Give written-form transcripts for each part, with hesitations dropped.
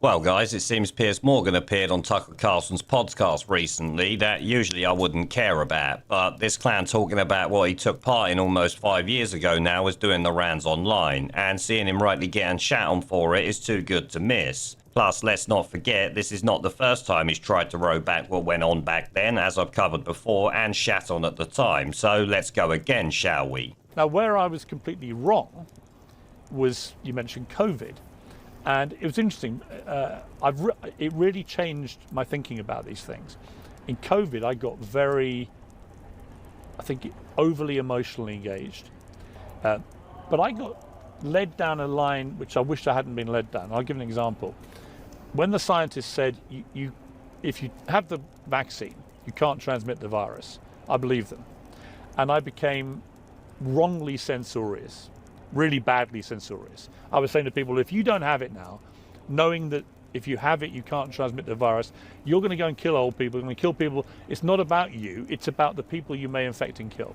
Well, guys, it seems Piers Morgan appeared on Tucker Carlson's podcast recently that usually I wouldn't care about, but this clown talking about what he took part in almost 5 years ago now is doing the rounds online, and seeing him rightly getting shat on for it is too good to miss. Plus, let's not forget, this is not the first time he's tried to row back what went on back then, as I've covered before, and shat on at the time, so let's go again, shall we? Now, where I was completely wrong was, you mentioned COVID. And it was interesting. It really changed my thinking about these things. In COVID, I got overly emotionally engaged. But I got led down a line which I wished I hadn't been led down. I'll give an example. When the scientists said, if you have the vaccine, you can't transmit the virus, I believed them. And I became wrongly censorious. Really badly censorious. I was saying to people, if you don't have it now, knowing that if you have it, you can't transmit the virus, you're going to go and kill old people, you're going to kill people. It's not about you, it's about the people you may infect and kill.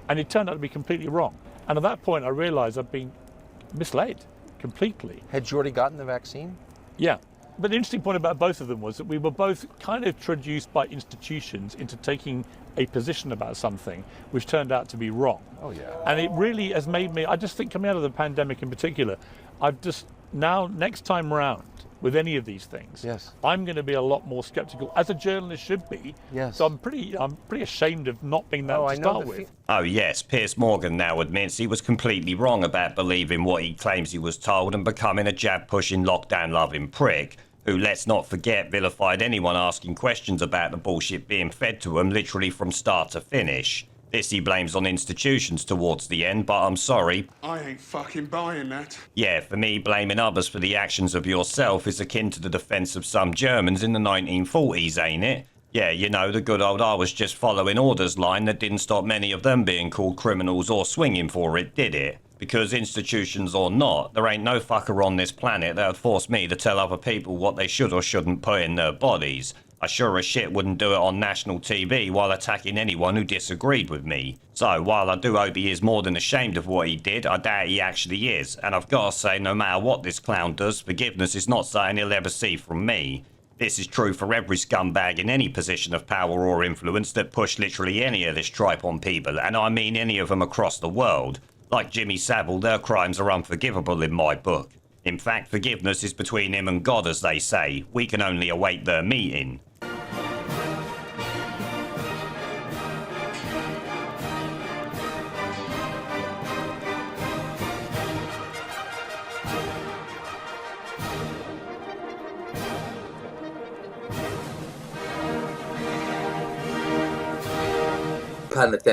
And it turned out to be completely wrong. And at that point, I realized I'd been misled completely. Had you already gotten the vaccine? Yeah. But the interesting point about both of them was that we were both kind of traduced by institutions into taking a position about something which turned out to be wrong. Oh, yeah. And it really has made me, I just think coming out of the pandemic in particular, I've just now, next time round, with any of these things, yes, I'm going to be a lot more skeptical, as a journalist should be. Yes. So I'm pretty ashamed of not being that to start with. Oh yes, Piers Morgan now admits he was completely wrong about believing what he claims he was told and becoming a jab-pushing, lockdown-loving prick, who, let's not forget, vilified anyone asking questions about the bullshit being fed to him literally from start to finish. This he blames on institutions towards the end, but I'm sorry, I ain't fucking buying that. yeah, for me, blaming others for the actions of yourself is akin to the defence of some Germans in the 1940s, ain't it? Yeah, you know, the good old I was just following orders line that didn't stop many of them being called criminals or swinging for it, did it? Because institutions or not, there ain't no fucker on this planet that would force me to tell other people what they should or shouldn't put in their bodies. I sure as shit wouldn't do it on national TV while attacking anyone who disagreed with me. So, while I do hope he is more than ashamed of what he did, I doubt he actually is. And I've got to say, no matter what this clown does, forgiveness is not something he'll ever see from me. This is true for every scumbag in any position of power or influence that push literally any of this tripe on people, and I mean any of them across the world. Like Jimmy Savile, their crimes are unforgivable in my book. In fact, forgiveness is between him and God, as they say. We can only await their meeting. Pandemic